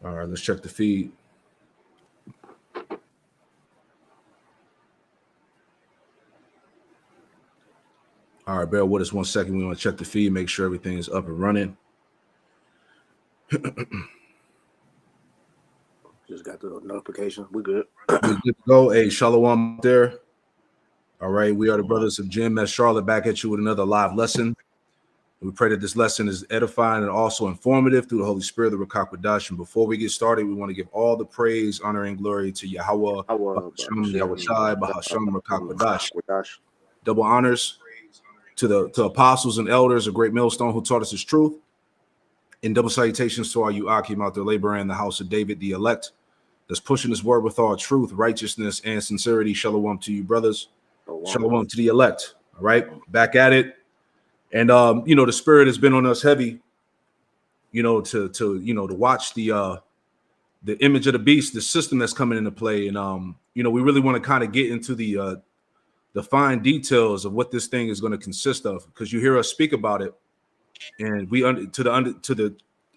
All right, let's check the feed. All right, bear with us 1 second. We want to check the feed, make sure everything is up and running. Just got the notification. We good. We good to go. Hey, Shalom there. All right, we are the brothers of Jim at Charlotte, back at you with another live lesson. We pray that this lesson is edifying and also informative through the Holy Spirit of the Rakakwadash. And before we get started, we want to give all the praise, honor, and glory to Yahweh, Bahasham, Yahweh Shai, Bahasham, Rakakwadash. Double honors to the apostles and elders of Great Millstone who taught us his truth. And double salutations to our Yuakim out there laboring in the house of David, the elect, that's pushing this word with all truth, righteousness, and sincerity. Shalom to you, brothers. Shalom to the elect. All right, back at it. And the spirit has been on us heavy, to watch the image of the beast, the system that's coming into play. And we really want to kind of get into the fine details of what this thing is going to consist of, because you hear us speak about it, and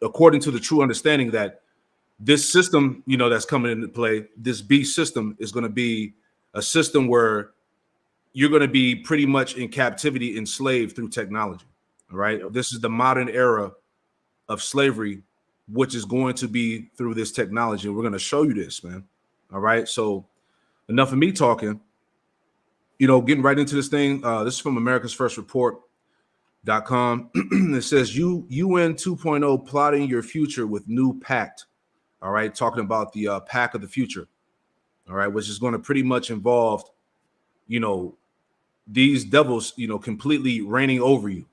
according to the true understanding that this system, that's coming into play, this beast system is going to be a system where you're going to be pretty much in captivity, enslaved through technology. All right. Yep. This is the modern era of slavery, which is going to be through this technology. We're going to show you this, man. All right. So enough of me talking, getting right into this thing. This is from America's First Report.com. It says UN 2.0 plotting your future with new pact. All right. Talking about the pact of the future. All right. Which is going to pretty much involve, these devils, completely reigning over you.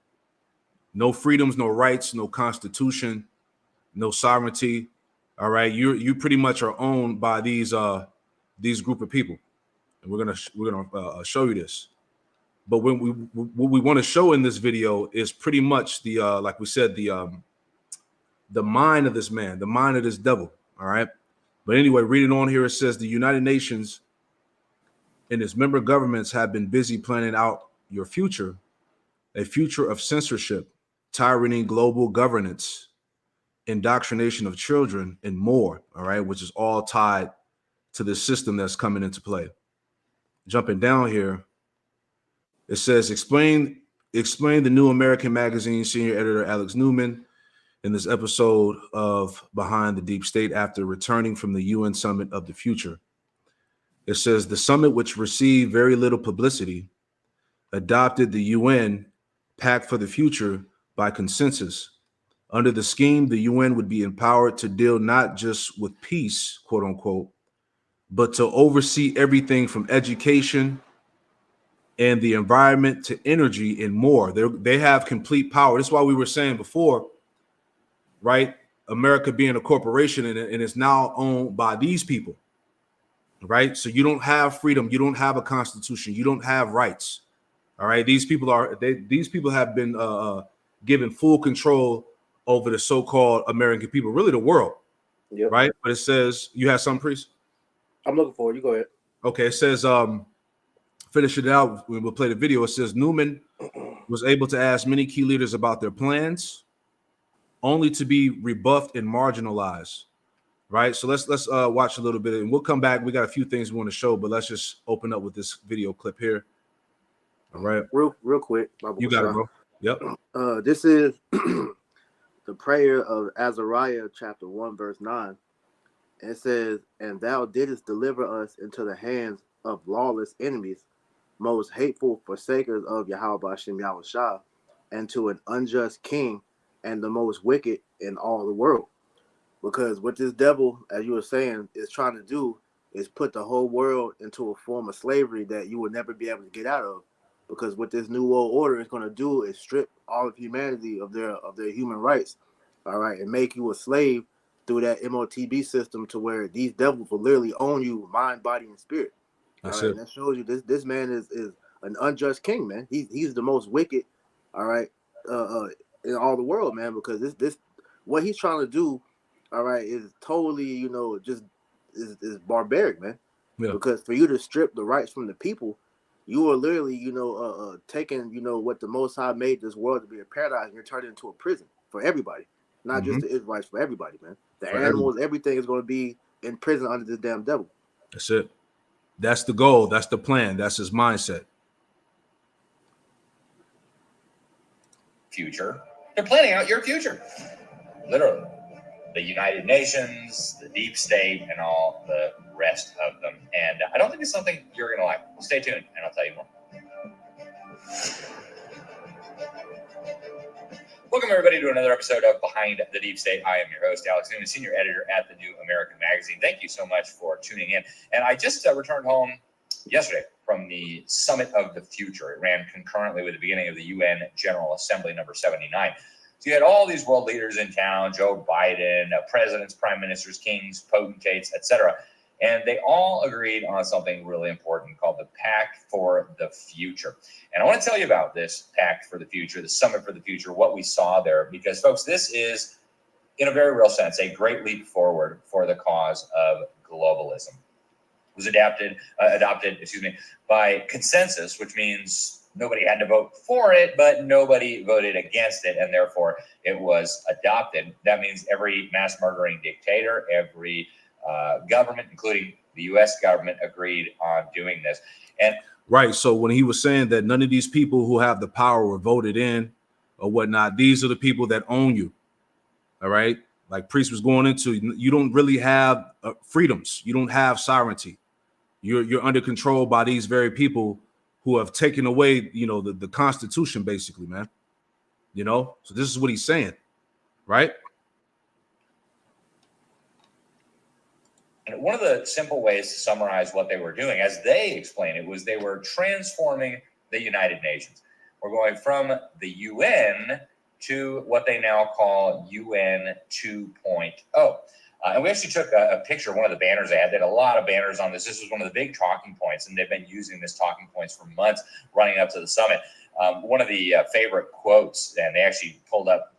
No freedoms, no rights, no constitution, no sovereignty. All right, you pretty much are owned by these group of people, and we're gonna show you this. But what we want to show in this video is pretty much the like we said, the mind of this man, the mind of this devil. All right, but anyway, reading on here, it says the United Nations and its member governments have been busy planning out your future, a future of censorship, tyranny, global governance, indoctrination of children, and more. All right, which is all tied to the system that's coming into play. Jumping down here, it says explain the New American Magazine senior editor Alex Newman in this episode of Behind the Deep State after returning from the UN Summit of the Future. It says the summit, which received very little publicity, adopted the UN Pact for the Future by consensus. Under the scheme, the UN would be empowered to deal not just with peace, quote unquote, but to oversee everything from education and the environment to energy and more. They have complete power. That's why we were saying before, right? America being a corporation and it's now owned by these people. Right, so you don't have freedom, you don't have a constitution, you don't have rights. All right, these people have been given full control over the so-called American people, really the world. Yep. Right, but it says you have some, priest. I'm looking for it. You go ahead. Okay, it says finish it out. We'll play the video. It says Newman was able to ask many key leaders about their plans, only to be rebuffed and marginalized. Right, so let's watch a little bit, and we'll come back. We got a few things we want to show, but let's just open up with this video clip here. All right, real quick. You got it, bro. Yep. This is the prayer of Azariah, chapter 1, verse 9. And it says, "And thou didst deliver us into the hands of lawless enemies, most hateful forsakers of Yahweh Bashem Yahweh Shah, and to an unjust king, and the most wicked in all the world." Because what this devil, as you were saying, is trying to do is put the whole world into a form of slavery that you will never be able to get out of. Because what this new world order is going to do is strip all of humanity of their human rights, all right, and make you a slave through that MOTB system to where these devils will literally own you, mind, body, and spirit. That's all right, it. and that shows you this man is an unjust king, man. He's the most wicked, all right, in all the world, man. Because this what he's trying to do, all right, is totally, just is barbaric, man. Yeah. Because for you to strip the rights from the people, you are literally, taking, what the Most High made this world to be a paradise, and you're turning it into a prison for everybody, not just the Israelites, for everybody, man. The For animals, everybody. everything is going to be in prison under this damn devil. That's it. That's the goal. That's the plan. That's his mindset. Future. They're planning out your future. Literally. The United Nations, the deep state, and all the rest of them. And I don't think it's something you're going to like. Stay tuned, and I'll tell you more. Welcome, everybody, to another episode of Behind the Deep State. I am your host, Alex Newman, senior editor at the New American Magazine. Thank you so much for tuning in. And I just returned home yesterday from the Summit of the Future. It ran concurrently with the beginning of the UN General Assembly number 79. So you had all these world leaders in town, Joe Biden, presidents, prime ministers, kings, potentates, etc. And they all agreed on something really important called the Pact for the Future. And I want to tell you about this Pact for the Future, the Summit for the Future, what we saw there, because, folks, this is, in a very real sense, a great leap forward for the cause of globalism. It was adopted by consensus, which means nobody had to vote for it, but nobody voted against it, and therefore it was adopted. That means every mass murdering dictator, every government, including the U.S. government, agreed on doing this. And right. So when he was saying that none of these people who have the power were voted in or whatnot, these are the people that own you. All right. Like Priest was going into, you don't really have freedoms. You don't have sovereignty. You're under control by these very people who have taken away, the Constitution, basically, man. So this is what he's saying, right? And one of the simple ways to summarize what they were doing, as they explained it, was they were transforming the United Nations. We're going from the UN to what they now call UN 2.0. And we actually took a picture of one of the banners they had. They had a lot of banners on this. This was one of the big talking points, and they've been using this talking points for months running up to the summit. One of the favorite quotes, and they actually pulled up,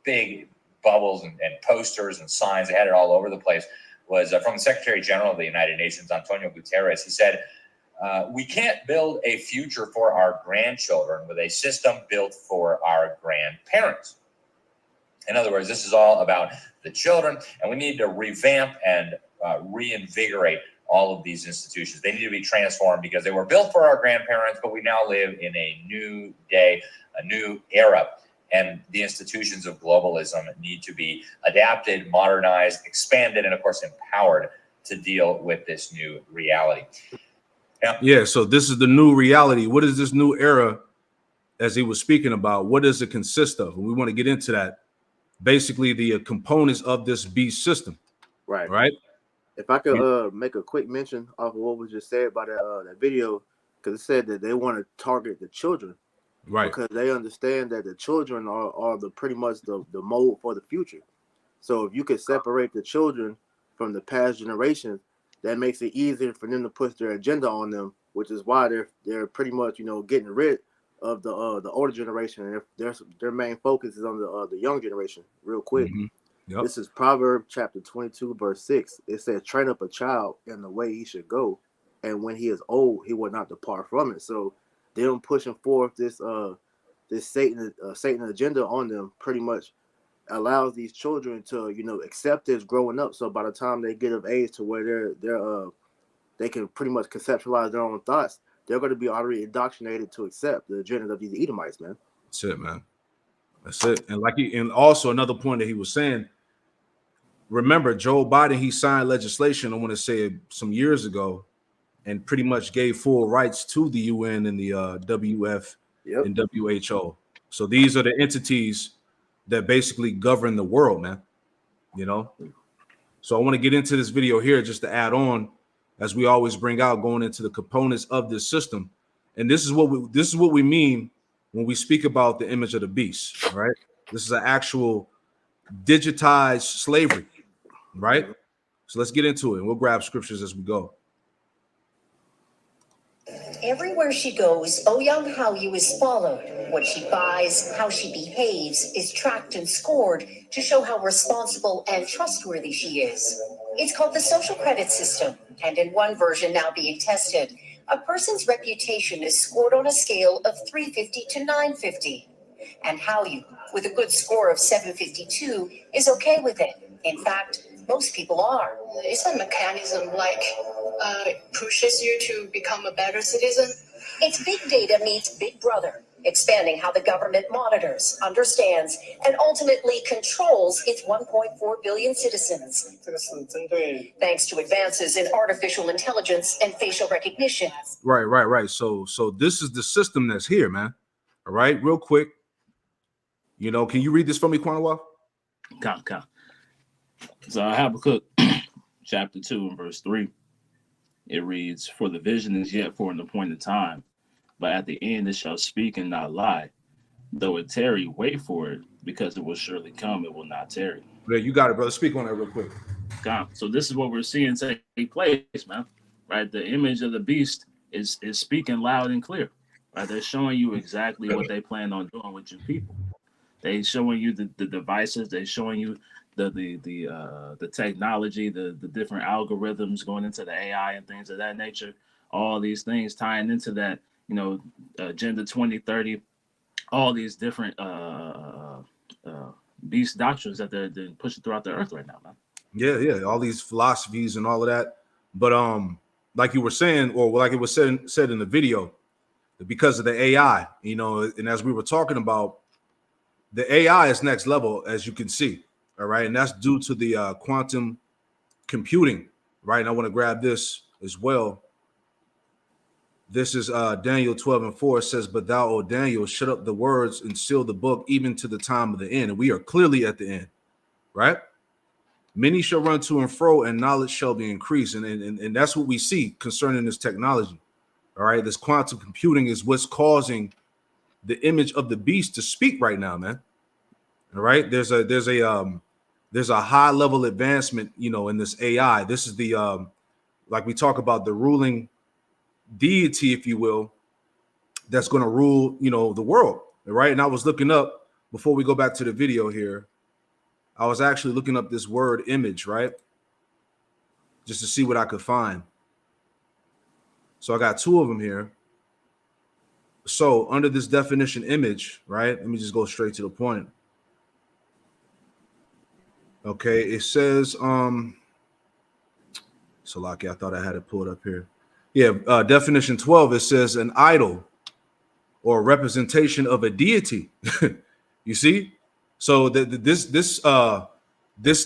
big bubbles and posters and signs. They had it all over the place, was from the Secretary General of the United Nations, Antonio Guterres. He said, we can't build a future for our grandchildren with a system built for our grandparents. In other words, this is all about the children, and we need to revamp and reinvigorate all of these institutions. They need to be transformed because they were built for our grandparents, but we now live in a new day, a new era. And the institutions of globalism need to be adapted, modernized, expanded, and, of course, empowered to deal with this new reality. Yeah, so this is the new reality. What is this new era, as he was speaking about? What does it consist of? And we want to get into that. Basically, the components of this beast system. Right. If I could make a quick mention of what was just said by that video, because it said that they want to target the children. Right. Because they understand that the children are the pretty much the mold for the future. So if you could separate the children from the past generations, that makes it easier for them to push their agenda on them, which is why they're pretty much getting rid of the older generation, and their main focus is on the young generation. Real quick, Yep. This is Proverbs chapter 22 verse 6. It says, "Train up a child in the way he should go, and when he is old, he will not depart from it." So them pushing forth this Satan agenda on them pretty much allows these children to accept this growing up. So by the time they get of age to where they can pretty much conceptualize their own thoughts, they're going to be already indoctrinated to accept the agenda of these Edomites, man. That's it, man. That's it. And also another point that he was saying, remember Joe Biden, he signed legislation, I want to say some years ago, and pretty much gave full rights to the UN and the WF and WHO. So these are the entities that basically govern the world, man. So I want to get into this video here just to add on, as we always bring out, going into the components of this system. And this is what we mean when we speak about the image of the beast, right? This is an actual digitized slavery, right? So let's get into it, and we'll grab scriptures as we go. Everywhere she goes, Ouyang Haoyu is followed. What she buys, how she behaves, is tracked and scored to show how responsible and trustworthy she is. It's called the social credit system, and in one version now being tested, a person's reputation is scored on a scale of 350 to 950. And Haoyu, with a good score of 752, is okay with it. In fact, most people are. It's a mechanism like pushes you to become a better citizen. It's big data meets Big Brother, expanding how the government monitors, understands, and ultimately controls its 1.4 billion citizens. Thanks to advances in artificial intelligence and facial recognition. Right. So this is the system that's here, man. All right, real quick. Can you read this for me, Quanwa? Count. So Habakkuk chapter 2 and verse 3. It reads, "For the vision is yet for an appointed time, but at the end it shall speak and not lie. Though it tarry, wait for it, because it will surely come, it will not tarry." Yeah, you got it, brother. Speak on that real quick. So this is what we're seeing take place, man. Right? The image of the beast is speaking loud and clear. Right? They're showing you exactly what they plan on doing with you people. They showing you the devices. They showing you the technology, the different algorithms going into the AI and things of that nature. All these things tying into that, Agenda 2030. All these different beast doctrines that they're pushing throughout the earth right now, man. Yeah, all these philosophies and all of that. But like you were saying, or like it was said in the video, because of the AI, and as we were talking about, the AI is next level, as you can see. All right, and that's due to the quantum computing, right? And I want to grab this as well. This is Daniel 12 and 4. It says, "But thou, O Daniel, shut up the words and seal the book, even to the time of the end." And we are clearly at the end, right? "Many shall run to and fro, and knowledge shall be increased." And that's what we see concerning this technology. All right, this quantum computing is what's causing the image of the beast to speak right now, man. All right, there's a high level advancement, in this AI. This is the like we talk about the ruling deity, if you will, that's going to rule, the world. All right, and I was looking up before we go back to the video here. I was actually looking up this word image, right? Just to see what I could find. So I got two of them here. So under this definition image, right? Let me just go straight to the point. Okay, it says, so lucky, I thought I had it pulled up here. Yeah, definition 12, it says an idol or a representation of a deity. You see? So this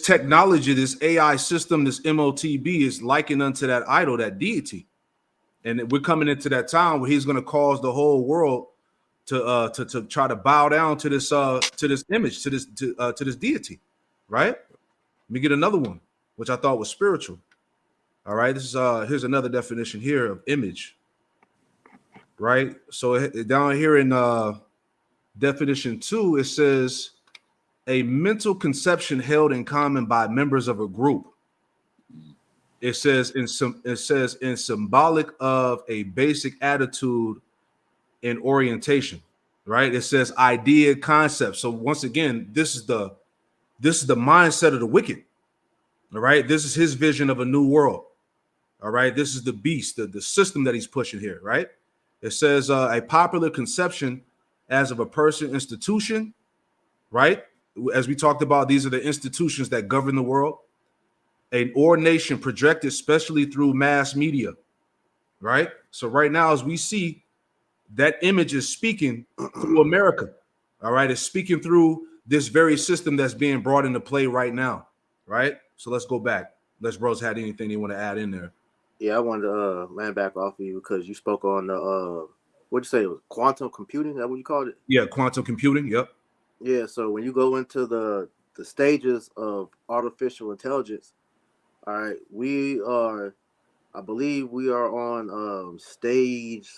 technology, this AI system, this MOTB is likened unto that idol, that deity. And we're coming into that time where he's going to cause the whole world to try to bow down to this image, to this deity, right? Let me get another one, which I thought was spiritual. All right, this is here's another definition here of image, right? So down here in definition 2, it says a mental conception held in common by members of a group. It says in symbolic of a basic attitude and orientation, right? It says idea, concept. So once again, this is the mindset of the wicked. All right, this is his vision of a new world. All right, this is the beast, the system that he's pushing here, right? It says a popular conception as of a person, institution, right? As we talked about, these are the institutions that govern the world. Or nation projected especially through mass media, right? So right now, as we see, that image is speaking through America, all right? It's speaking through this very system that's being brought into play right now, right? So let's go back. Unless bros had anything they want to add in there. Yeah, I wanted to land back off of you because you spoke on the what'd you say? It was quantum computing? Is that what you called it? Yeah, quantum computing. Yep. Yeah. So when you go into the stages of artificial intelligence, all right, I believe we are on stage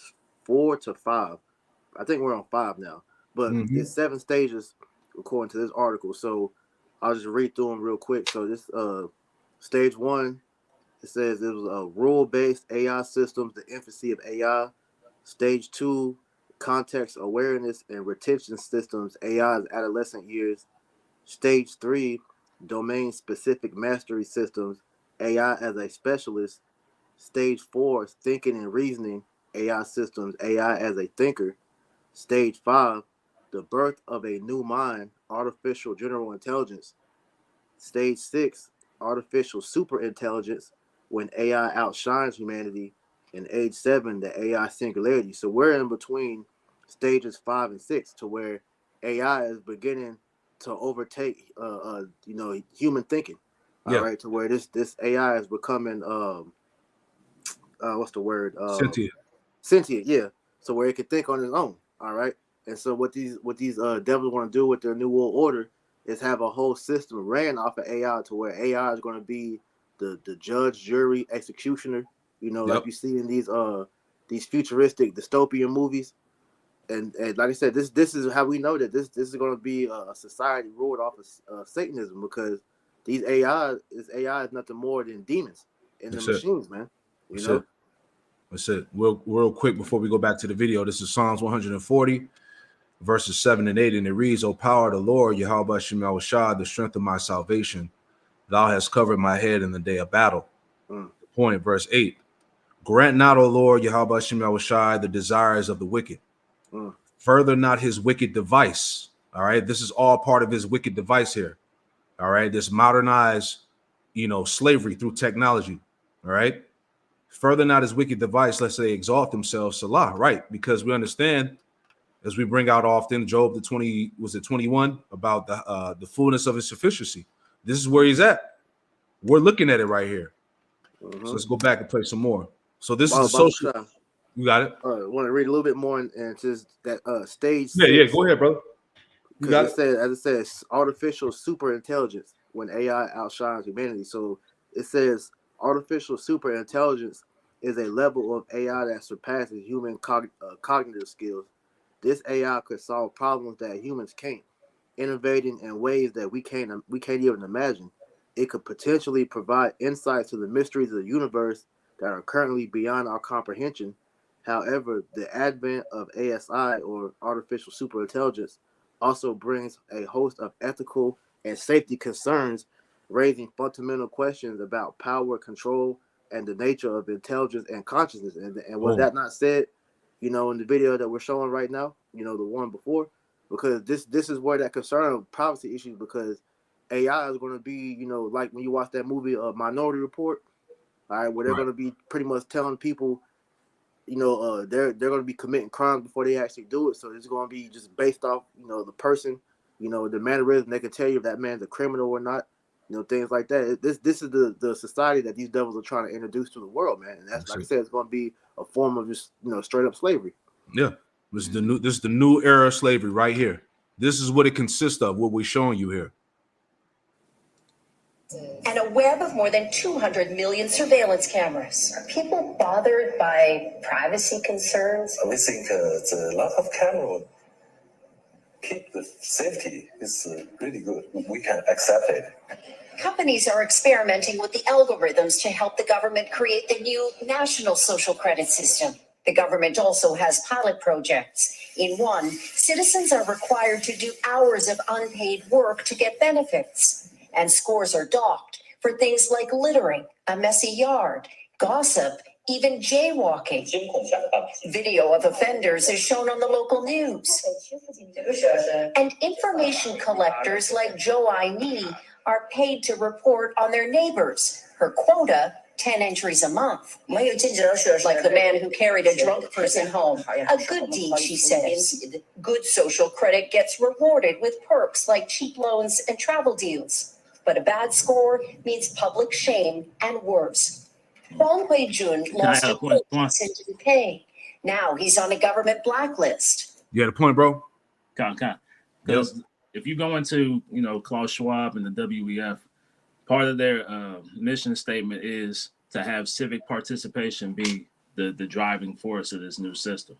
4 to 5. I think we're on 5 now, but it's 7 stages according to this article. So I'll just read through them real quick. So this stage 1. It says it was a rule-based AI systems, the infancy of AI. Stage 2, context awareness and retention systems, AI's adolescent years. Stage 3, domain-specific mastery systems, AI as a specialist. Stage 4, thinking and reasoning, AI systems, AI as a thinker. Stage 5, the birth of a new mind, artificial general intelligence. Stage 6, artificial superintelligence, when AI outshines humanity. And age 7, the AI singularity. So we're in between stages 5 and 6, to where AI is beginning to overtake, human thinking. All Yeah. right, to where this AI is becoming, what's the word? Cynthia. Sentient, yeah. So where it can think on its own. All right. And so what these devils want to do with their new world order is have a whole system ran off of AI, to where AI is going to be the judge, jury, executioner. Like Yep. you see in these futuristic dystopian movies. And like I said, this is how we know that this is going to be a society ruled off of Satanism, because these AI is nothing more than demons in the That's it. machines, man. You That's know. it. That's it. Real quick before we go back to the video. This is Psalms 140, verses 7 and 8, and it reads, "O power of the Lord, Yahweh Shem Yahushua, the strength of my salvation, thou hast covered my head in the day of battle." Mm. Point, verse 8. "Grant not, O Lord, Yahweh Shem Yahushua, the desires of the wicked. Mm. Further not his wicked device." All right. This is all part of his wicked device here. All right. This modernized, slavery through technology. All right. Further not his wicked device, lest they exalt themselves. Salah. Right. Because we understand, as we bring out often, Job 21, about the fullness of his sufficiency. This is where he's at. We're looking at it right here. Mm-hmm. So let's go back and play some more. So this is the Baba social. Shah. You got it? Want to read a little bit more, and it says that stage Yeah. 6, Go ahead, brother. You because got it it? says, as it says, artificial super intelligence, when AI outshines humanity. So it says artificial super intelligence is a level of AI that surpasses human cognitive skills. This AI could solve problems that humans can't, innovating in ways that we can't even imagine. It could potentially provide insights to the mysteries of the universe that are currently beyond our comprehension. However, the advent of ASI, or artificial superintelligence, also brings a host of ethical and safety concerns, raising fundamental questions about power, control, and the nature of intelligence and consciousness. And was that not said, in the video that we're showing right now, the one before? Because this is where that concern of privacy issues, because AI is going to be, like when you watch that movie Minority Report, all right, where they're Right. going to be pretty much telling people, they're going to be committing crimes before they actually do it. So it's going to be just based off, the person, the mannerism. They can tell you if that man's a criminal or not, things like that. This is the society that these devils are trying to introduce to the world, man. And that's, like I said, it's going to be a form of just, straight up slavery. Yeah. This is the new era of slavery right here. This is what it consists of, what we're showing you here. And a web of more than 200 million surveillance cameras. Are people bothered by privacy concerns? We think a lot of camera keep the safety is really good. We can accept it. Companies are experimenting with the algorithms to help the government create the new national social credit system. The government also has pilot projects. In one, citizens are required to do hours of unpaid work to get benefits, and scores are docked for things like littering, a messy yard, gossip, even jaywalking. Video of offenders is shown on the local news. And information collectors like Joe Aini are paid to report on their neighbors. Her quota, 10 entries a month. Like the man who carried a drunk person home. A good deed, she says. Good social credit gets rewarded with perks like cheap loans and travel deals. But a bad score means public shame and worse. Huang Huijun lost a court case and didn't pay. Now he's on a government blacklist. You had a point, bro? Because if you go into, Klaus Schwab and the WEF, part of their mission statement is to have civic participation be the driving force of this new system,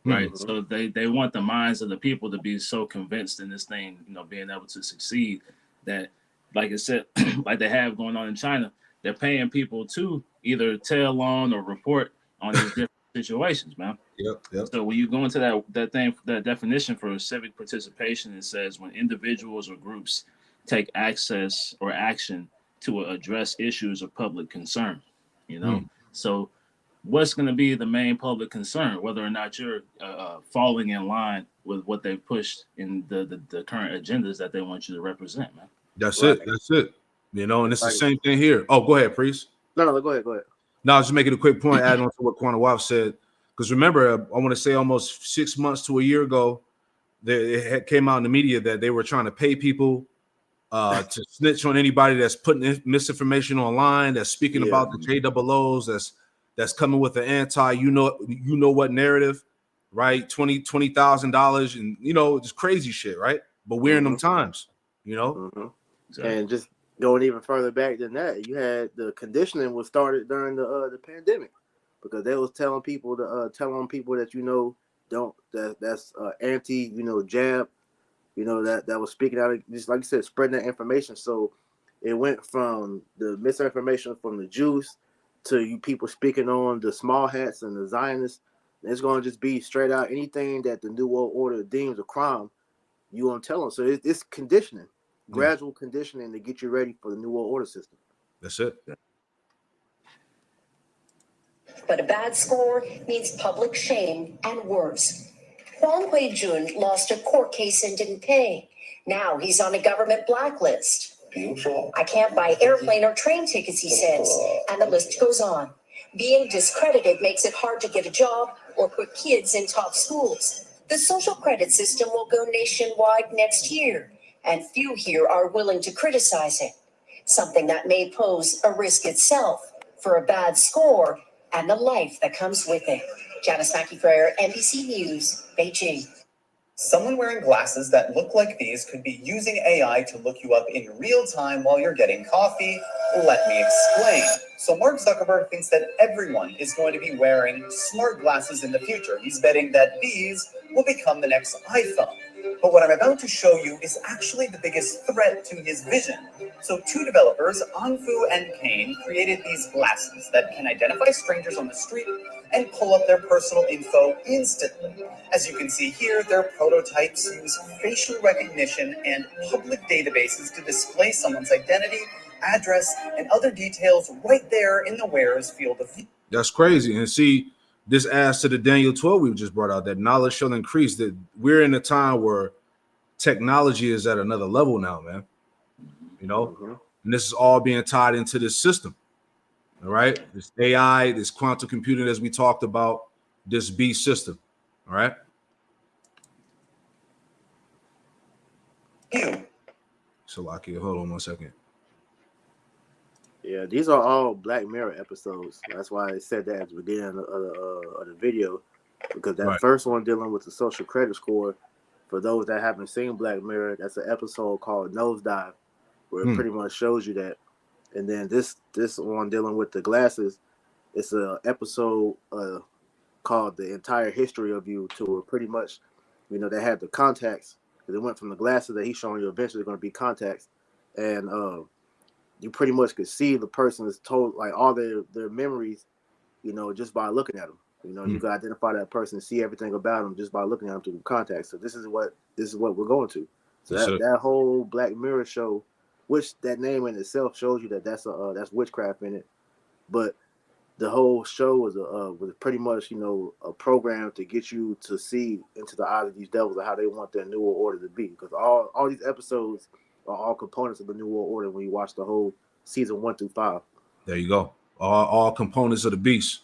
right? Mm-hmm. So they want the minds of the people to be so convinced in this thing, being able to succeed, that, like I said, like they have going on in China, they're paying people to either tell on or report on these different situations, man. Yep. So when you go into that definition for civic participation, it says when individuals or groups take access or action to address issues of public concern, So what's going to be the main public concern, whether or not you're falling in line with what they've pushed in the current agendas that they want you to represent, man? That's Right. it. You know, and it's Like, the same thing here. Oh, go ahead, Priest. no, go ahead. No, I was just making a quick point, adding on to what Quanah Waff said. Because remember, I want to say almost 6 months to a year ago, it came out in the media that they were trying to pay people to snitch on anybody that's putting misinformation online, that's speaking about the JOOs, that's coming with the anti, you know what narrative, right? $20,000, and you know, just crazy shit, right? But we're in them times, you know. Exactly. And just going even further back than that, you had the conditioning was started during the pandemic, because they was telling people that that's anti jab, that was speaking out, just like you said, spreading that information. So it went from the misinformation from the Jews to you people speaking on the small hats and the Zionists. It's going to just be straight out anything that the New World Order deems a crime, you won't tell them. So it's conditioning, gradual conditioning to get you ready for the New World Order system. That's it. But a bad score means public shame and worse. Huang Hui-jun lost a court case and didn't pay. Now he's on a government blacklist. I can't buy airplane or train tickets, he says, and the list goes on. Being discredited makes it hard to get a job or put kids in top schools. The social credit system will go nationwide next year, and few here are willing to criticize it, something that may pose a risk itself for a bad score and the life that comes with it. Janice Mackey Frere, NBC News, Beijing. Someone wearing glasses that look like these could be using AI to look you up in real time while you're getting coffee. Let me explain. So Mark Zuckerberg thinks that everyone is going to be wearing smart glasses in the future. He's betting that these will become the next iPhone. But what I'm about to show you is actually the biggest threat to his vision. So two developers, Anfu and Kane, created these glasses that can identify strangers on the street and pull up their personal info instantly. As you can see here, their prototypes use facial recognition and public databases to display someone's identity, address, and other details right there in the wearer's field of view. That's crazy. And see, this adds to the Daniel 12 we just brought out, that knowledge shall increase, that we're in a time where technology is at another level now, man. You know, and this is all being tied into this system. All right. This AI, this quantum computing, as we talked about, this beast system. All right. Salakia, hold on 1 second. Yeah, these are all Black Mirror episodes. That's why I said that at the beginning of the video, because that first one dealing with the social credit score, for those that haven't seen Black Mirror, that's an episode called Nosedive, where it pretty much shows you that. And then this one dealing with the glasses, it's an episode called The Entire History of You, to where pretty much, they had the contacts. It went from the glasses that he's showing you eventually going to be contacts. And you pretty much could see the person's told, like, all their memories, just by looking at them. You can identify that person, see everything about them just by looking at them through the contacts. So this is what we're going to. So that whole Black Mirror show, which that name in itself shows you that that's witchcraft in it, but the whole show was pretty much a program to get you to see into the eyes of these devils and how they want their New World Order to be, because all these episodes are all components of the New World Order when you watch the whole season 1 through 5. There you go. All components of the beast.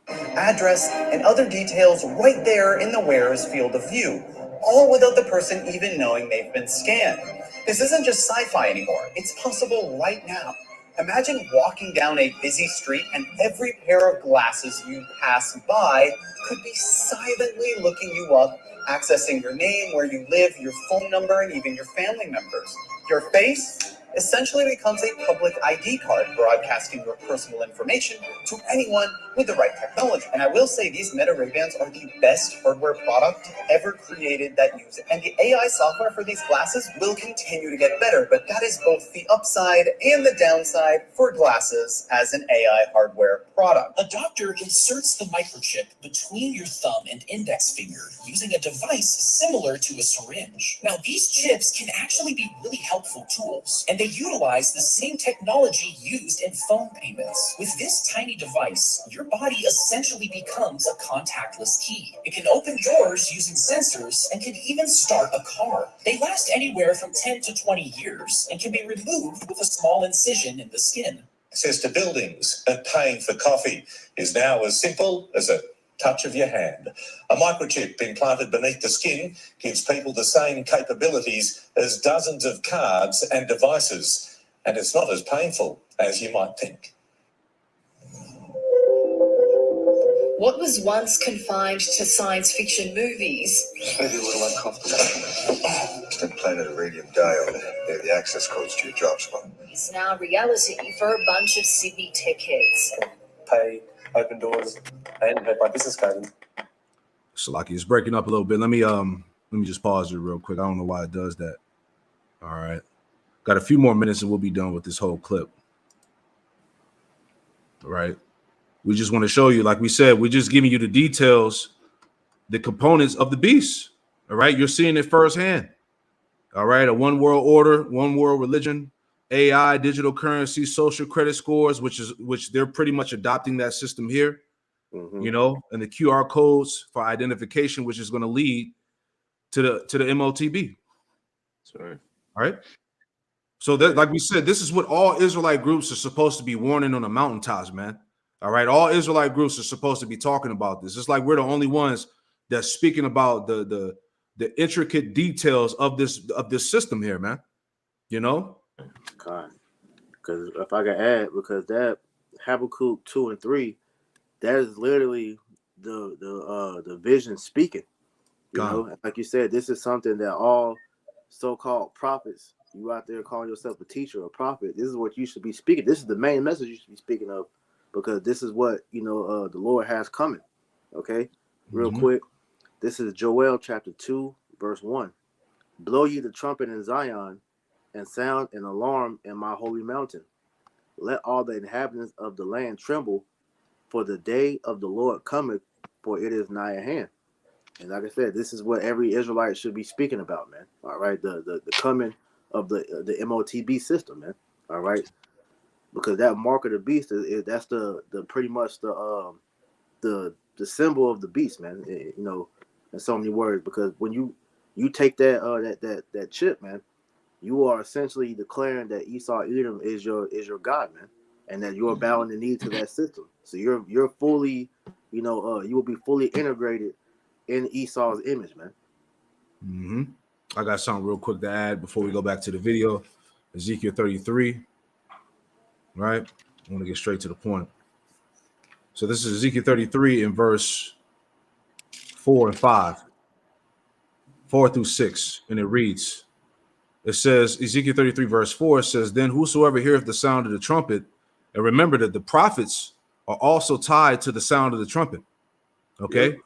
Address and other details right there in the wearer's field of view, all without the person even knowing they've been scanned. This isn't just sci-fi anymore. It's possible right now. Imagine walking down a busy street and every pair of glasses you pass by could be silently looking you up, accessing your name, where you live, your phone number, and even your family members. Your face essentially becomes a public ID card, broadcasting your personal information to anyone with the right technology. And I will say these Meta Ray-Bans are the best hardware product ever created that use it. And the AI software for these glasses will continue to get better, but that is both the upside and the downside for glasses as an AI hardware product. A doctor inserts the microchip between your thumb and index finger using a device similar to a syringe. Now, these chips can actually be really helpful tools, and they utilize the same technology used in phone payments. With this tiny device, your body essentially becomes a contactless key. It can open doors using sensors and can even start a car. They last anywhere from 10 to 20 years and can be removed with a small incision in the skin. Access to buildings and paying for coffee is now as simple as a touch of your hand. A microchip implanted beneath the skin gives people the same capabilities as dozens of cards and devices, and it's not as painful as you might think. What was once confined to science fiction movies Maybe a little uncomfortable. It's been playing at a radium dial. They have the access codes to your drop spot. is now reality for a bunch of Sydney tech heads. Pay, open doors, and hurt my business card. Salaki is breaking up a little bit. Let me just pause it real quick. I don't know why it does that. All right. Got a few more minutes and we'll be done with this whole clip. All right. We just want to show you, like we said, we're just giving you the details, the components of the beast. All right. You're seeing it firsthand. All right. A one world order, one world religion, AI, digital currency, social credit scores, which they're pretty much adopting that system here. You know, and the QR codes for identification, which is going to lead to the MOTB. Sorry. All right. So that, like we said, this is what all Israelite groups are supposed to be warning on the mountaintops, man. All right. All Israelite groups are supposed to be talking about this. It's like we're the only ones that's speaking about the intricate details of this system here, man. You know? God. Because if I can add, because that Habakkuk 2 and 3, that is literally the vision speaking. You know, like you said, this is something that all so-called prophets, you out there calling yourself a teacher or prophet, this is what you should be speaking. This is the main message you should be speaking of, because this is what, you know, the Lord has coming. Okay? Real quick. This is Joel chapter 2, verse 1. Blow ye the trumpet in Zion and sound an alarm in my holy mountain. Let all the inhabitants of the land tremble, for the day of the Lord cometh, for it is nigh at hand. And like I said, this is what every Israelite should be speaking about, man. All right, the coming of the MOTB system, man. All right, because that mark of the beast that's the pretty much the symbol of the beast, man. You know, in so many words, because when you take that chip, man, you are essentially declaring that Esau Edom is your God, man, and that you're bowing the knee to that system. So you're fully, you know, you will be fully integrated in Esau's image, man. I got something real quick to add before we go back to the video. Ezekiel 33, right? I want to get straight to the point. So this is Ezekiel 33 in verse 4 and 5, 4 through 6, and it reads, it says, Ezekiel 33 verse 4 says, then whosoever heareth the sound of the trumpet, and remember that the prophets are also tied to the sound of the trumpet. Okay.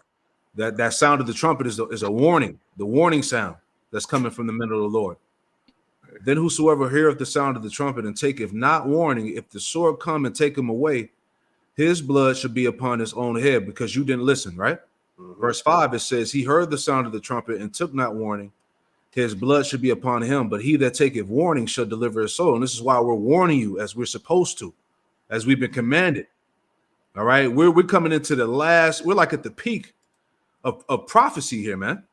Yep. That sound of the trumpet is a warning, the warning sound that's coming from the middle of the Lord. Then whosoever heareth the sound of the trumpet and taketh not warning, if the sword come and take him away, his blood should be upon his own head, because you didn't listen, right? Verse 5, it says, he heard the sound of the trumpet and took not warning, his blood should be upon him, but he that taketh warning shall deliver his soul. And this is why we're warning you, as we're supposed to, as we've been commanded. All right, we're coming into the last, we're like at the peak of prophecy here, man.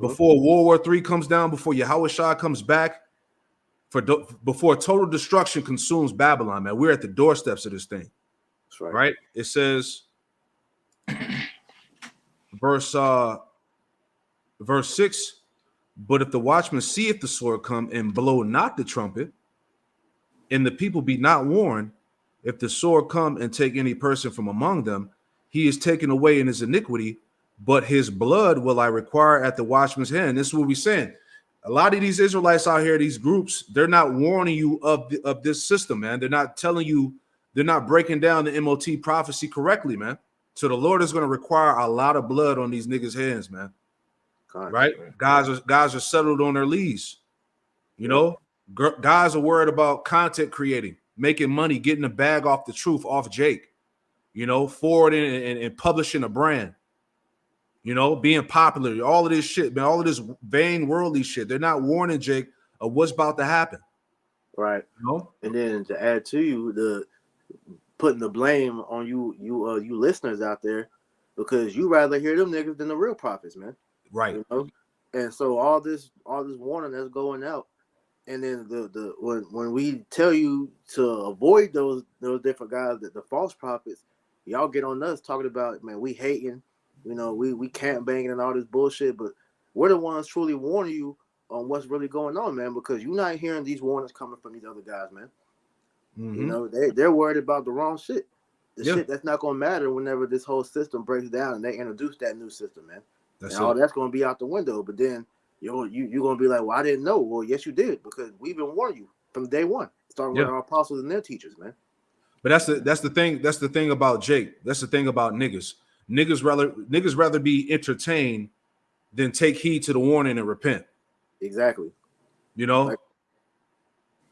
Before World War III comes down, before Yahushua comes back, before total destruction consumes Babylon, man. We're at the doorsteps of this thing. That's right. Right? It says, verse 6, but if the watchman seeth the sword come and blow not the trumpet, and the people be not warned, if the sword come and take any person from among them, he is taken away in his iniquity, but his blood will I require at the watchman's hand. This is what we're saying. A lot of these Israelites out here, these groups, they're not warning you of this system, man. They're not telling you, they're not breaking down the MOT prophecy correctly, man. So the Lord is going to require a lot of blood on these niggas' hands, man. Right? Guys are settled on their lease. You know, guys are worried about content creating, making money, getting a bag off the truth, off Jake, you know, forwarding and publishing a brand, you know, being popular, all of this shit, man, all of this vain worldly shit. They're not warning Jake of what's about to happen. Right. You know? And then to add to you, the putting the blame on you listeners out there, because you rather hear them niggas than the real prophets, man. Right. You know? And so all this warning that's going out, and then the when we tell you to avoid those different guys, the false prophets, y'all get on us talking about, man, we hating, you know, we camp banging and all this bullshit, but we're the ones truly warning you on what's really going on, man, because you're not hearing these warnings coming from these other guys, man. Mm-hmm. You know, they're worried about the wrong shit. The Yeah. shit that's not gonna matter whenever this whole system breaks down and they introduce that new system, man. That's and all that's gonna be out the window. But then you're gonna be like, well, I didn't know. Well, yes, you did, because we've been warning you from day one, starting with our apostles and their teachers, man. But that's the thing. That's the thing about Jake. That's the thing about niggas. Niggas rather be entertained than take heed to the warning and repent. Exactly. You know?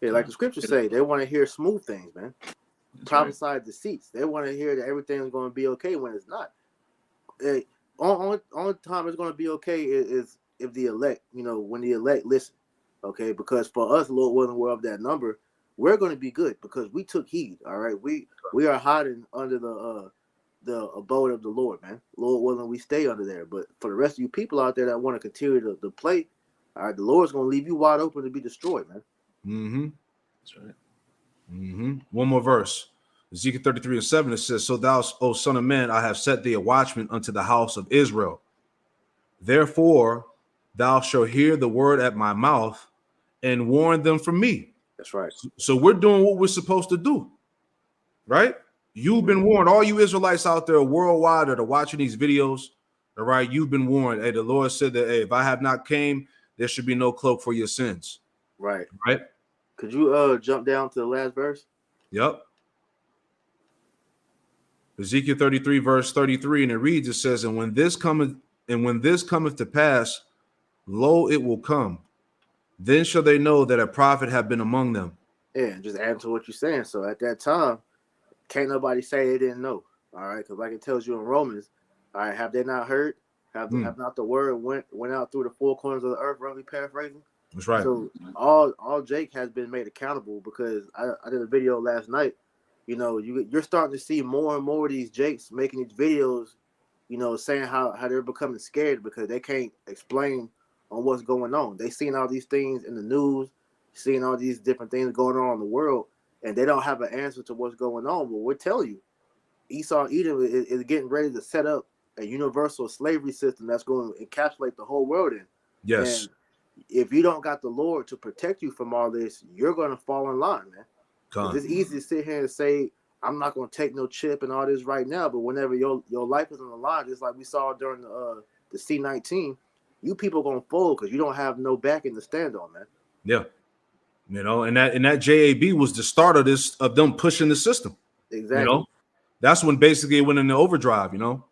Like the scriptures say, they want to hear smooth things, man. Prophesied deceits. They want to hear that everything's going to be okay when it's not. Only time it's going to be okay is if the elect, you know, when the elect listen. Okay, because for us, Lord willing, we're of that number, we're going to be good because we took heed. All right, we are hiding under the abode of the Lord, man. Lord willing, we stay under there. But for the rest of you people out there that want to continue to play, all right, the Lord's going to leave you wide open to be destroyed, man. Mm-hmm. That's right. Mm-hmm. One more verse. Ezekiel 33:7, it says, so thou, O son of man, I have set thee a watchman unto the house of Israel. Therefore, thou shalt hear the word at my mouth and warn them from me. That's right. So we're doing what we're supposed to do, right? You've been warned. All you Israelites out there worldwide that are watching these videos, all right, you've been warned. Hey, the Lord said that, hey, if I have not came, there should be no cloak for your sins. Right. Right. Could you jump down to the last verse? Yep. Ezekiel 33, verse 33, and it reads, it says, and when this cometh to pass, lo, it will come. Then shall they know that a prophet have been among them. Yeah, just adding to what you're saying. So at that time, can't nobody say they didn't know. All right, because like it tells you in Romans, all right, have they not heard? Have not the word went out through the four corners of the earth, roughly paraphrasing? That's right. So all Jake has been made accountable, because I did a video last night. You know, you're starting to see more and more of these Jakes making these videos, you know, saying how they're becoming scared because they can't explain on what's going on. They seen all these things in the news, seeing all these different things going on in the world, and they don't have an answer to what's going on. But we're telling you, Esau Edom is getting ready to set up a universal slavery system that's going to encapsulate the whole world in. Yes. And if you don't got the Lord to protect you from all this, you're going to fall in line, man. It's easy to sit here and say, I'm not going to take no chip and all this right now, but whenever your life is on the line, just like we saw during the C-19, you people going to fold because you don't have no backing to stand on, man. Yeah. You know, and that JAB was the start of them pushing the system. Exactly. You know, that's when basically it went into overdrive, you know.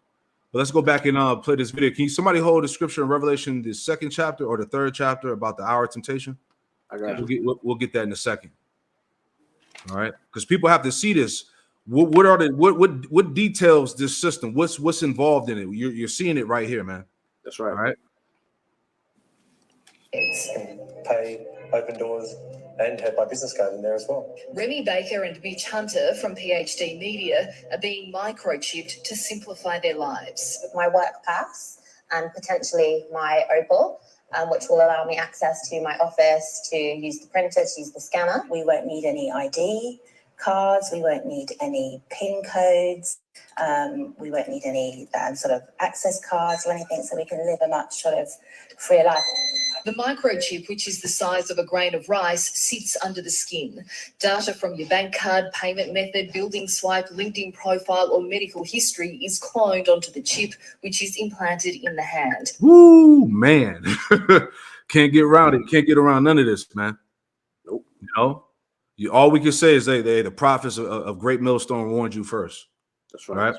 But let's go back and play this video. Can somebody hold the scripture in Revelation, the 2nd chapter or the 3rd chapter about the hour of temptation? I got you. We'll get that in a second. All right, because people have to see this. What details this system? What's involved in it? You're seeing it right here, man. That's right. All right. Pay, open doors, and have my business card in there as well. Remy Baker and Mitch Hunter from PhD Media are being microchipped to simplify their lives. My work pass and potentially my Opal, which will allow me access to my office, to use the printer, to use the scanner. We won't need any ID cards. We won't need any PIN codes. We won't need any sort of access cards or anything, so we can live a much sort of freer life. The microchip, which is the size of a grain of rice, sits under the skin. Data from your bank card, payment method, building swipe, LinkedIn profile, or medical history is cloned onto the chip, which is implanted in the hand. Woo, man. Can't get around it. Can't get around none of this, man. Nope. You know, all we can say is the prophets of Great Millstone warned you first. That's right. Right?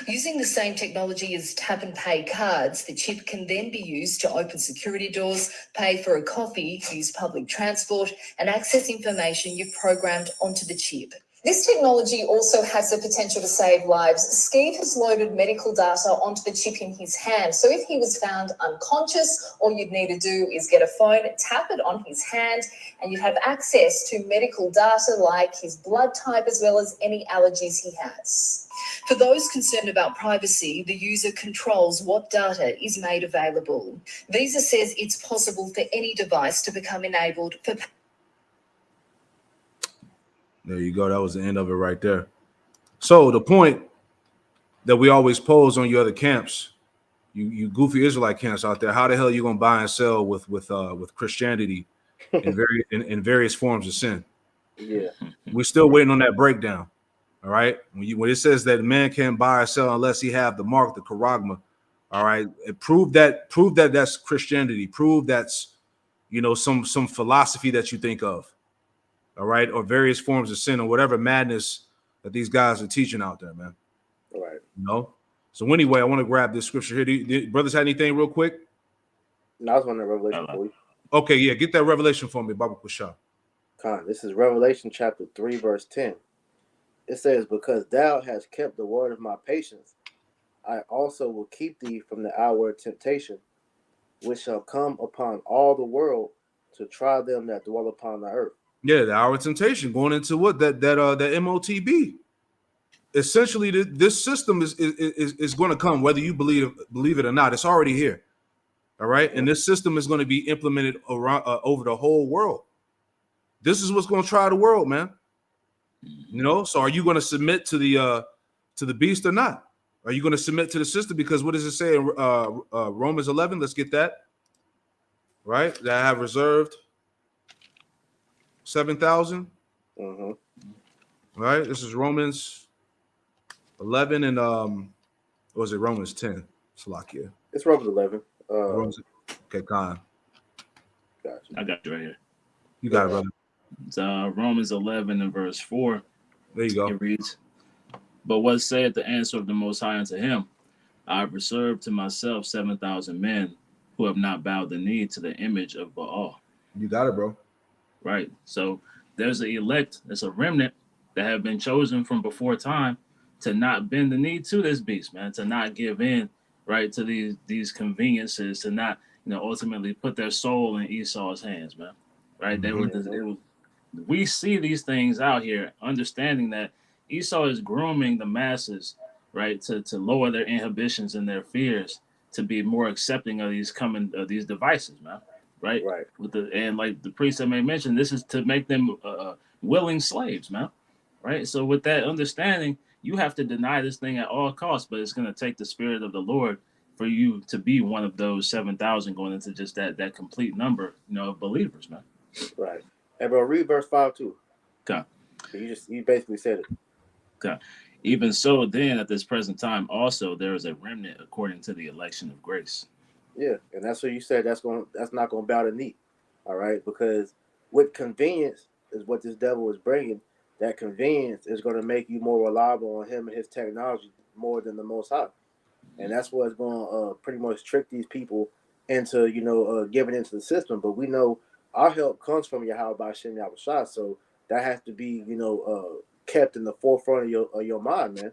Using the same technology as tap and pay cards, the chip can then be used to open security doors, pay for a coffee, use public transport, and access information you've programmed onto the chip. This technology also has the potential to save lives. Skeeve has loaded medical data onto the chip in his hand. So if he was found unconscious, all you'd need to do is get a phone, tap it on his hand, and you'd have access to medical data like his blood type as well as any allergies he has. For those concerned about privacy, the user controls what data is made available. Visa says it's possible for any device to become enabled for... There you go. That was the end of it right there. So the point that we always pose on your other camps, you goofy Israelite camps out there, how the hell are you gonna buy and sell with Christianity in various forms of sin? Yeah, We're still waiting on that breakdown. All right. When it says that man can't buy or sell unless he have the mark, the charagma, all right, prove that that's Christianity. Prove that's some philosophy that you think of. All right, or various forms of sin or whatever madness that these guys are teaching out there, man. all right. So anyway, I want to grab this scripture here. Do brothers have anything real quick? Now I was on the Revelation for you. Okay, yeah, get that revelation for me, Baba Kusha. This is Revelation chapter 3, verse 10. It says, because thou hast kept the word of my patience, I also will keep thee from the hour of temptation, which shall come upon all the world to try them that dwell upon the earth. Yeah, the hour of temptation going into what that MOTB. Essentially, this system is going to come whether you believe it or not. It's already here. All right, and this system is going to be implemented around over the whole world. This is what's going to try the world, man. So are you going to submit to the beast or not? Are you going to submit to the system? Because what does it say in Romans 11? Let's get that. Right, that I have reserved 7,000. Right, this is Romans 11 and what was it? Romans 10. Slovakia. It's Romans 11. Okay, Khan. Gotcha. I got you right here. You got it, brother. It's Romans 11 and verse 4. There you go. It reads, but what saith the answer of the Most High unto him? I have reserved to myself 7,000 men who have not bowed the knee to the image of Baal. You got it, bro. Right. So there's an elect, there's a remnant that have been chosen from before time to not bend the knee to this beast, man, to not give in, right, to these conveniences, to not, ultimately put their soul in Esau's hands, man. Right. We see these things out here, understanding that Esau is grooming the masses, right, to lower their inhibitions and their fears, to be more accepting of these devices, man. Right. And like the priest that may mention, this is to make them willing slaves, man. Right. So with that understanding, you have to deny this thing at all costs, but it's going to take the spirit of the Lord for you to be one of those 7,000 going into just that complete number, of believers, man. Right. Hey, bro, read verse 5 too. Okay. You basically said it. Okay. Even so, then at this present time, also there is a remnant according to the election of grace. Yeah, and that's what you said. That's not going to bow the knee, all right? Because with convenience is what this devil is bringing. That convenience is going to make you more reliable on him and his technology more than the Most High, and that's what's going to pretty much trick these people into giving into the system. But we know our help comes from Yahweh by Shem Yahushua, so that has to be kept in the forefront of your mind, man.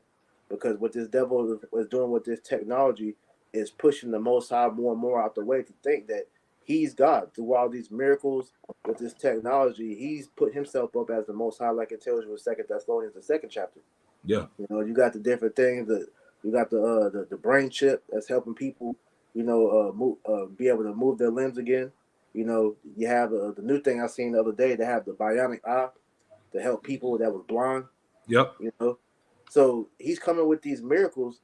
Because what this devil is doing with this technology is pushing the Most High more and more out the way to think that he's God. Through all these miracles with this technology, he's put himself up as the Most High, like it tells you in 2 Thessalonians, the 2nd chapter. Yeah. You got the different things. You got the brain chip that's helping people, be able to move their limbs again. You have the new thing I seen the other day. They have the bionic eye to help people that was blind. Yep. So he's coming with these miracles.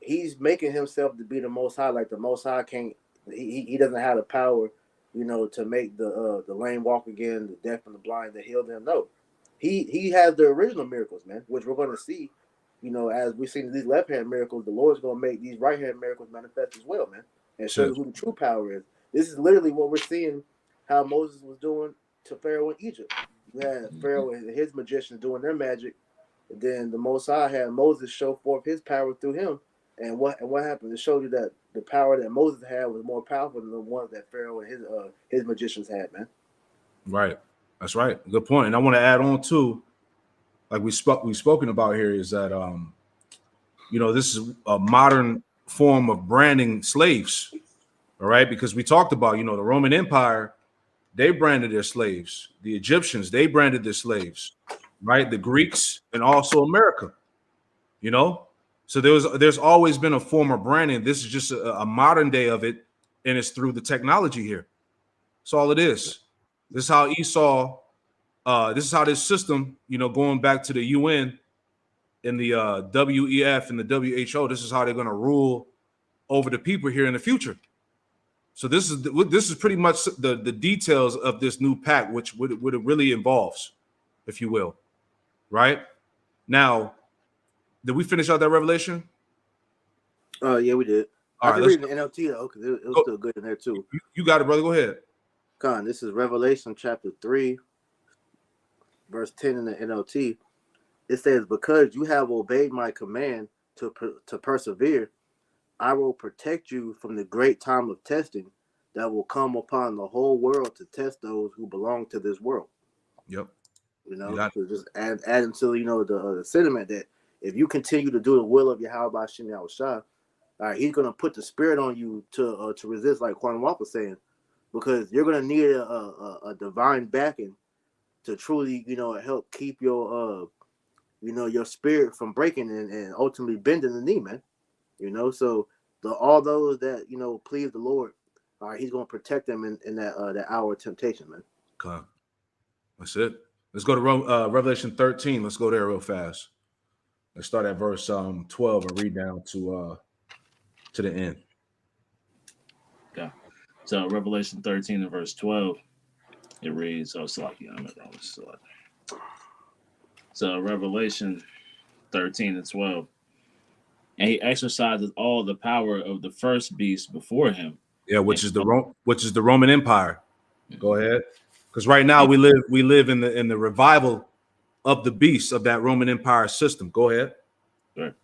He's making himself to be the Most High. Like the Most High can't. He doesn't have the power, to make the lame walk again, the deaf and the blind, to heal them. No, he has the original miracles, man, which we're going to see. As we've seen these left hand miracles, the Lord's going to make these right hand miracles manifest as well, man, and show you who the true power is. This is literally what we're seeing. How Moses was doing to Pharaoh in Egypt. You had Pharaoh and his magicians doing their magic. And then the Most High had Moses show forth his power through him. And what happened? It showed you that the power that Moses had was more powerful than the ones that Pharaoh and his magicians had, man. Right. That's right. Good point. And I want to add on too, like we've spoken about here, is that this is a modern form of branding slaves. All right, because we talked about, the Roman Empire, they branded their slaves. The Egyptians, they branded their slaves, right? The Greeks and also America, So there's always been a form of branding. This is just a modern day of it, and it's through the technology here. That's all it is. This is how Esau, this is how this system, going back to the UN and the WEF and the WHO, this is how they're going to rule over the people here in the future. So this is pretty much the details of this new pact, which what it really involves, if you will. Right? Now, did we finish out that revelation? Yeah, we did. All I right, can let's read the NLT though, because it was still good in there too. You got it, brother. Go ahead. Con, this is Revelation chapter 3, verse 10 in the NLT. It says, "Because you have obeyed my command to persevere, I will protect you from the great time of testing that will come upon the whole world to test those who belong to this world." Yep. So just add into the sentiment that if you continue to do the will of Yahweh Shem Yahushua, he's gonna put the spirit on you to resist, like Quan Walk was saying, because you're gonna need a divine backing to truly help keep your your spirit from breaking and ultimately bending the knee, man. So all those that please the Lord, he's gonna protect them in that hour of temptation, man. Okay. That's it. Let's go to Revelation 13. Let's go there real fast. Let's start at verse 12 and read down to the end. Okay. So Revelation 13 and verse 12, it reads, So Revelation 13 and 12. And he exercises all the power of the first beast before him. Yeah, which is the Roman Empire. Go ahead. Because right now we live in the revival of the beast of that Roman Empire system. Go ahead. Right.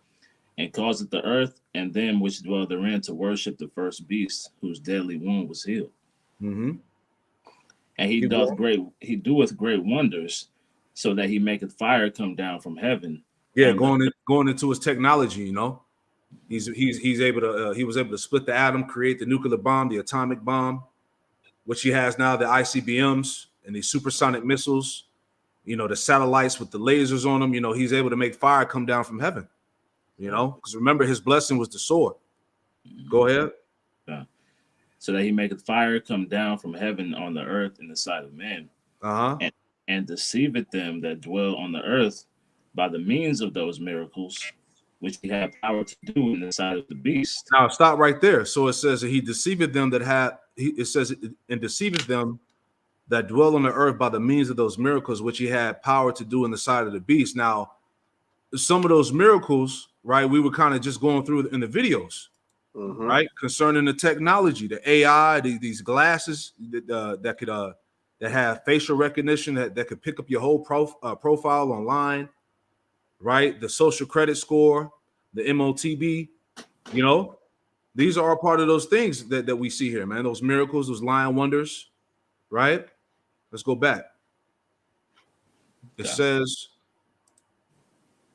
And causeth the earth and them which dwell therein to worship the first beast, whose deadly wound was healed. Mm-hmm. And he doeth great wonders, so that he maketh fire come down from heaven. Yeah, going into his technology, he was able to split the atom, create the nuclear bomb, the atomic bomb, which he has now, the ICBMs and the supersonic missiles, the satellites with the lasers on them. He's able to make fire come down from heaven. Because remember, his blessing was the sword. Go ahead. So that he maketh fire come down from heaven on the earth in the sight of men, and deceiveth them that dwell on the earth by the means of those miracles which he had power to do in the sight of the beast. Now stop right there. So it says that he deceiveth them and deceiveth them that dwell on the earth by the means of those miracles which he had power to do in the sight of the beast. Now, some of those miracles, right, we were kind of just going through in the videos, right, concerning the technology, the AI, these glasses that have facial recognition that could pick up your whole profile online, right? The social credit score, the MOTB, these are all part of those things that we see here, man. Those miracles, those lying wonders, right? Let's go back. It says,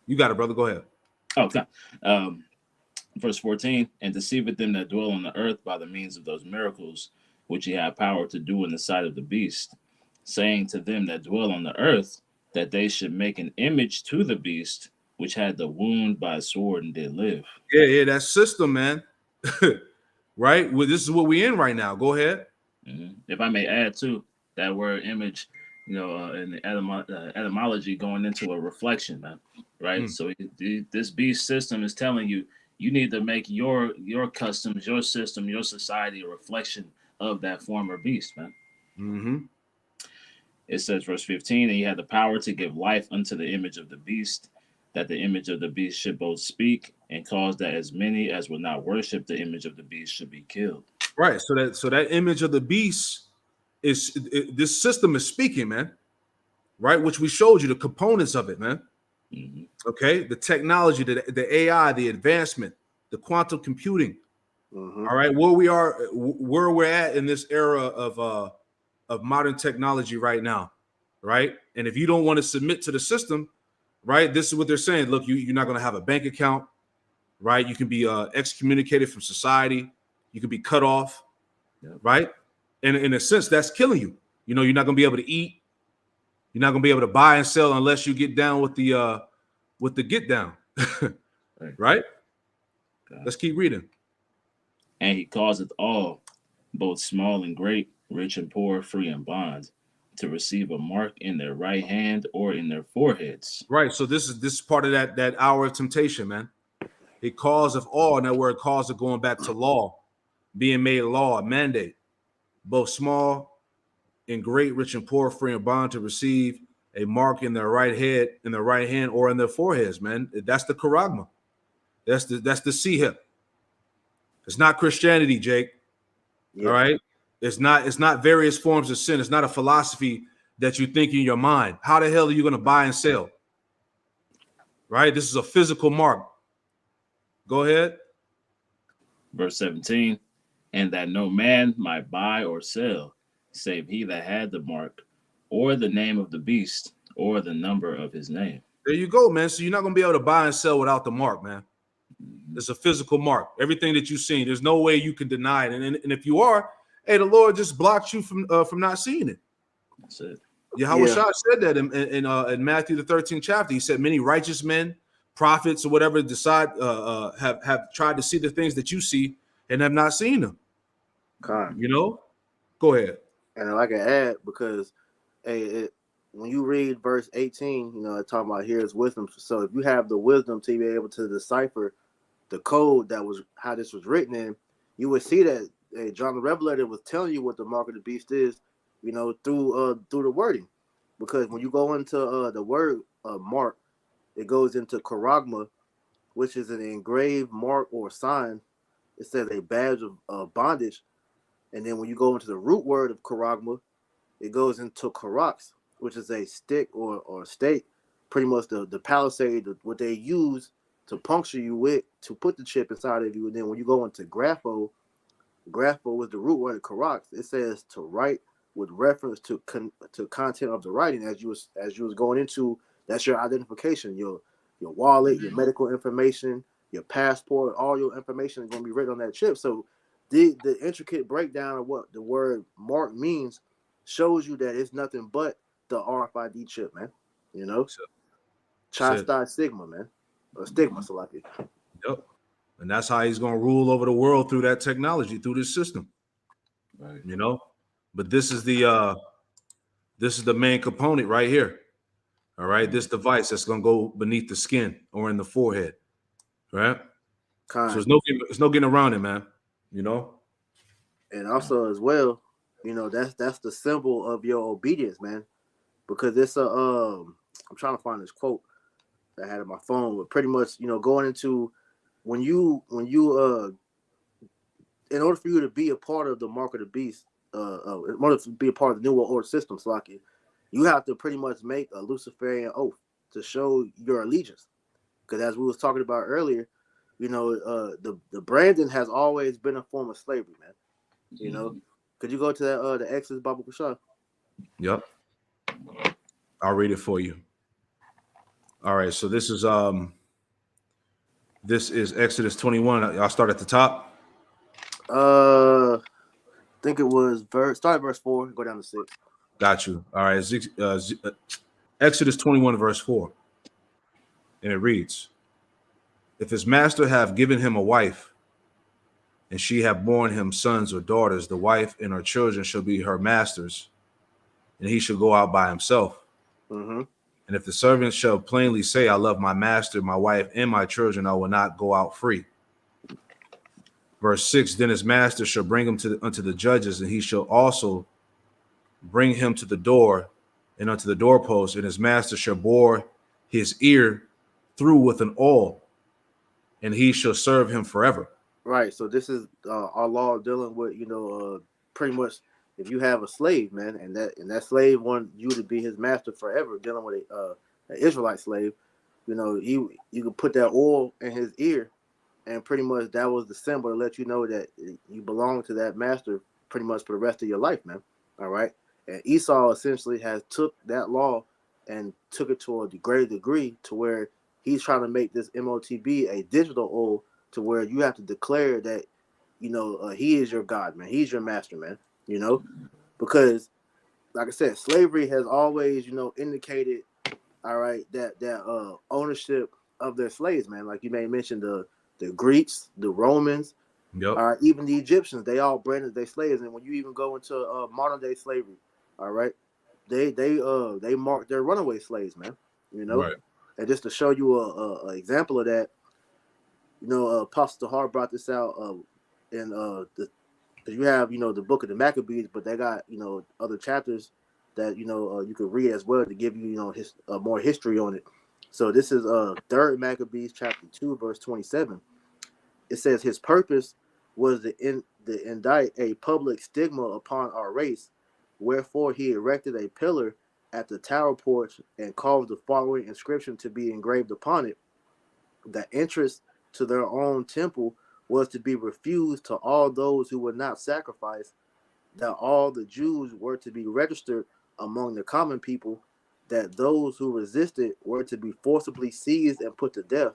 you got it, brother. Go ahead. Okay. Verse 14, and deceiveth them that dwell on the earth by the means of those miracles which he had power to do in the sight of the beast, saying to them that dwell on the earth that they should make an image to the beast which had the wound by a sword and did live. Yeah, that system, man. Right? Well, this is what we're in right now. Go ahead. If I may add to that word image, in the etymology going into a reflection, man. Right? So this beast system is telling you, you need to make your customs, your system, your society a reflection of that former beast, man. Mm-hmm. It says, verse 15, and he had the power to give life unto the image of the beast, that the image of the beast should both speak and cause that as many as would not worship the image of the beast should be killed. Right. So that image of the beast this system is speaking, man. Right, which we showed you the components of it, man. Okay, the technology, the AI, the advancement, the quantum computing. All right, where we're at in this era of modern technology right now, right? And if you don't want to submit to the system, right? This is what they're saying. Look, you're not going to have a bank account, right? You can be excommunicated from society. You can be cut off, right? And in a sense, that's killing you. You know, you're not going to be able to eat. You're not going to be able to buy and sell unless you get down with the get down, right? Let's keep reading. And he causeth all, both small and great, rich and poor, free and bond, to receive a mark in their right hand or in their foreheads. Right. So this is part of that hour of temptation, man. A cause of all, and that word cause of going back to law, being made law, a mandate, both small and great, rich and poor, free and bond, to receive a mark in their right head, in their right hand, or in their foreheads, man. That's the charagma. That's the C hip. It's not Christianity, Jake. Yeah. All right. It's not various forms of sin. It's not a philosophy that you think in your mind. How the hell are you going to buy and sell? Right? This is a physical mark. Go ahead. Verse 17, and that no man might buy or sell, save he that had the mark, or the name of the beast, or the number of his name. There you go, man. So you're not going to be able to buy and sell without the mark, man. It's a physical mark. Everything that you've seen, there's no way you can deny it. And if you are, hey, the Lord just blocked you from not seeing it. That's it. Yahweh Shah said that in Matthew the 13th chapter. He said many righteous men, prophets or whatever, have tried to see the things that you see and have not seen them. You know, go ahead. And I can add, because when you read verse 18, you know, it's talking about here's wisdom. So if you have the wisdom to be able to decipher the code that was how this was written in, you would see that John the Revelator was telling you what the mark of the beast is, you know, through the wording. Because when you go into the word mark, it goes into charagma, which is an engraved mark or sign. It says a badge of bondage. And then when you go into the root word of charagma, it goes into karax, which is a stick or stake, pretty much the palisade, what they use to puncture you with, to put the chip inside of you. And then when you go into grapho is the root word of karax. It says to write with reference to content of the writing, as you was going into. That's your identification, your wallet, your medical information, your passport, all your information is going to be written on that chip. So the intricate breakdown of what the word mark means shows you that it's nothing but the RFID chip, man. You know, Chi-Star Sigma, man, or Stigma, Salaki. Yep. And that's how he's going to rule over the world, through that technology, through this system. Right. You know, but this is the main component right here. All right, this device that's going to go beneath the skin or in the forehead, right? So there's no getting around it, man. You know, and also as well, you know, that's the symbol of your obedience, man, because it's a I'm trying to find this quote that I had on my phone, but pretty much, you know, going into when you in order for you to be a part of the mark of the beast, in order to be a part of the New World Order system, Slaki, you have to pretty much make a Luciferian oath to show your allegiance. Because as we was talking about earlier, you know, the branding has always been a form of slavery, man. You know, could you go to that the Exodus Bible Kushah? Yep. I'll read it for you. All right, so this is Exodus 21. I'll start at the top. I think it was start at verse 4, go down to 6. Got you. All right, Exodus 21 verse 4, and it reads, if his master have given him a wife, and she have borne him sons or daughters, the wife and her children shall be her masters, and he shall go out by himself. Mm-hmm. And if the servant shall plainly say, I love my master, my wife, and my children, I will not go out free. Verse 6, then his master shall bring him unto the judges, and he shall also bring him to the door and unto the doorpost, and his master shall bore his ear through with an awl, and he shall serve him forever. Right. So this is our law dealing with, you know, pretty much if you have a slave, man, and that slave wanted you to be his master forever, dealing with an Israelite slave, you know, you could put that oil in his ear, and pretty much that was the symbol to let you know that you belong to that master pretty much for the rest of your life, man. All right. And Esau essentially has took that law and took it to a greater degree to where he's trying to make this MOTB a digital oil to where you have to declare that, he is your God, man. He's your master, man. Because like I said, slavery has always, indicated, all right, that ownership of their slaves, man. Like you may mention the Greeks, the Romans, Yep. all right, even the Egyptians, they all branded their slaves. And when you even go into modern day slavery, all right, they mark their runaway slaves, man. Right. And just to show you a example of that, Apostle Hart brought this out in you have the book of the Maccabees, but they got other chapters that you could read as well to give you more history on it. So this is 3rd Maccabees chapter 2 verse 27. It says his purpose was to indict a public stigma upon our race, wherefore he erected a pillar at the tower porch and caused the following inscription to be engraved upon it: the entrance to their own temple was to be refused to all those who would not sacrifice, that all the Jews were to be registered among the common people, that those who resisted were to be forcibly seized and put to death,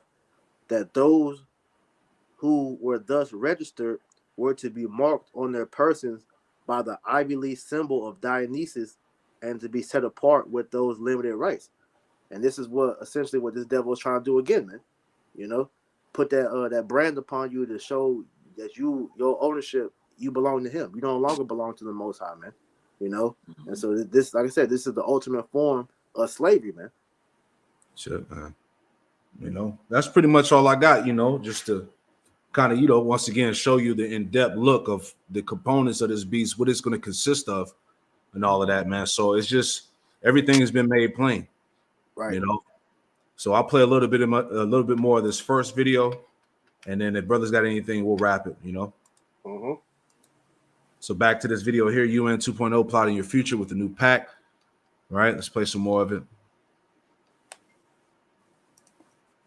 that those who were thus registered were to be marked on their persons by the Ivy League symbol of Dionysus and to be set apart with those limited rights. And this is essentially what this devil is trying to do again, man. Put that brand upon you to show that your ownership, you belong to him. You no longer belong to the Most High, man. And so this, like I said, this is the ultimate form of slavery, man. Shit, man. That's pretty much all I got, just to kind of, once again, show you the in-depth look of the components of this beast, what it's going to consist of, and all of that, man. So it's just everything has been made plain, right? So I'll play a little bit more of this first video, and then if brothers got anything, we'll wrap it. Mm-hmm. So back to this video here, UN 2.0 plotting your future with the new pack. All right, let's play some more of it.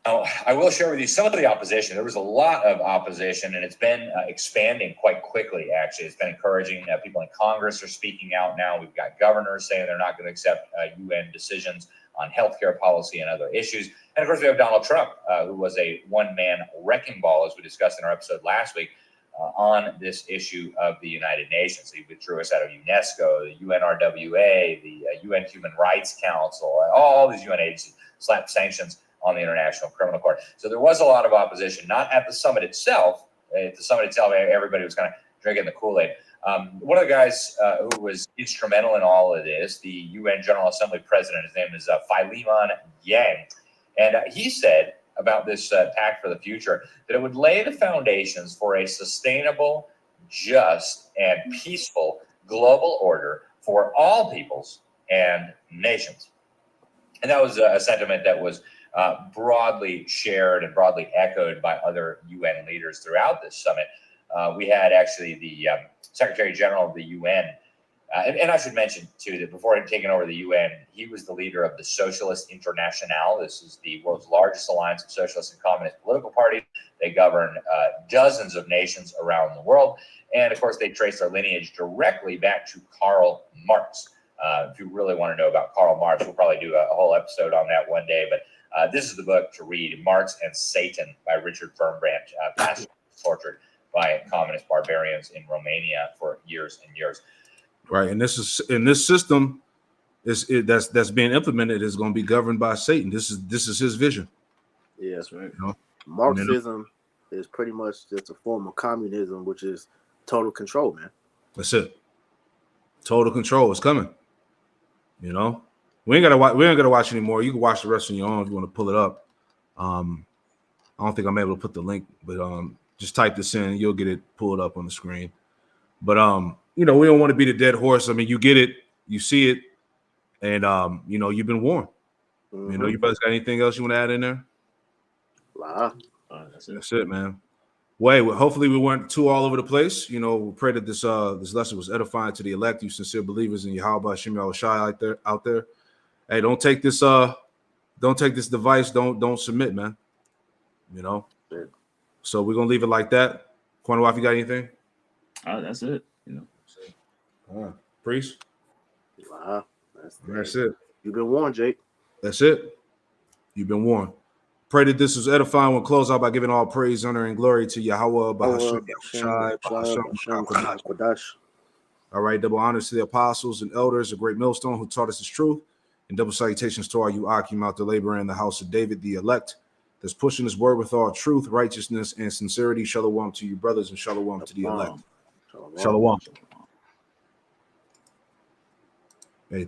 Oh, I will share with you some of the opposition. There was a lot of opposition, and it's been expanding quite quickly, actually. It's been encouraging. People in Congress are speaking out now. We've got governors saying they're not going to accept UN decisions on healthcare policy and other issues. And, of course, we have Donald Trump, who was a one-man wrecking ball, as we discussed in our episode last week, on this issue of the United Nations. He withdrew us out of UNESCO, the UNRWA, the UN Human Rights Council, all these UN agencies slapped sanctions on the International Criminal Court. So there was a lot of opposition, not at the summit itself. At the summit itself, everybody was kind of drinking the Kool-Aid. One of the guys who was instrumental in all of this, the UN General Assembly president, his name is Philemon Yang. And he said about this pact for the future that it would lay the foundations for a sustainable, just, and peaceful global order for all peoples and nations. And that was a sentiment that was broadly shared and broadly echoed by other UN leaders throughout this summit. We had actually the Secretary General of the UN, and I should mention too that before he'd taken over the UN, he was the leader of the Socialist International. This is the world's largest alliance of socialist and communist political parties. They govern dozens of nations around the world, and of course they trace their lineage directly back to Karl Marx. If you really want to know about Karl Marx, we'll probably do a whole episode on that one day, but this is the book to read, Marx and Satan by Richard Wurmbrand, passionately tortured by communist barbarians in Romania for years and years. Right, and this system that's being implemented is going to be governed by Satan. This is his vision. Yeah, that's right. Marxism is pretty much just a form of communism, which is total control, man. That's it. Total control is coming. We ain't gotta watch anymore. You can watch the rest on your own if you want to pull it up. I don't think I'm able to put the link, but just type this in, you'll get it pulled up on the screen. But we don't want to beat a dead horse. I mean, you get it, you see it, and you've been warned. Mm-hmm. You brothers got anything else you want to add in there? Wow. That's it, man. Well, hopefully we weren't too all over the place. We pray that this lesson was edifying to the elect, you sincere believers in Yahweh Shem Yahushai out there. Hey, don't take this device. Don't submit, man. Yeah. So we're gonna leave it like that. Corner wife, you got anything? That's it. Priest. Wow. That's it. You've been warned, Jake. That's it. You've been warned. Pray that this is edifying. We'll close out by giving all praise, honor, and glory to Yahweh, Bahashem, Yahushai, Bahashem, Kodash. All right, double honors to the apostles and elders, a great millstone who taught us this truth, and double salutations to all you Akim out the labor in the house of David, the elect, that's pushing his word with all truth, righteousness, and sincerity. Shalom to you, brothers, and shalom to the elect. Shalom. Hey,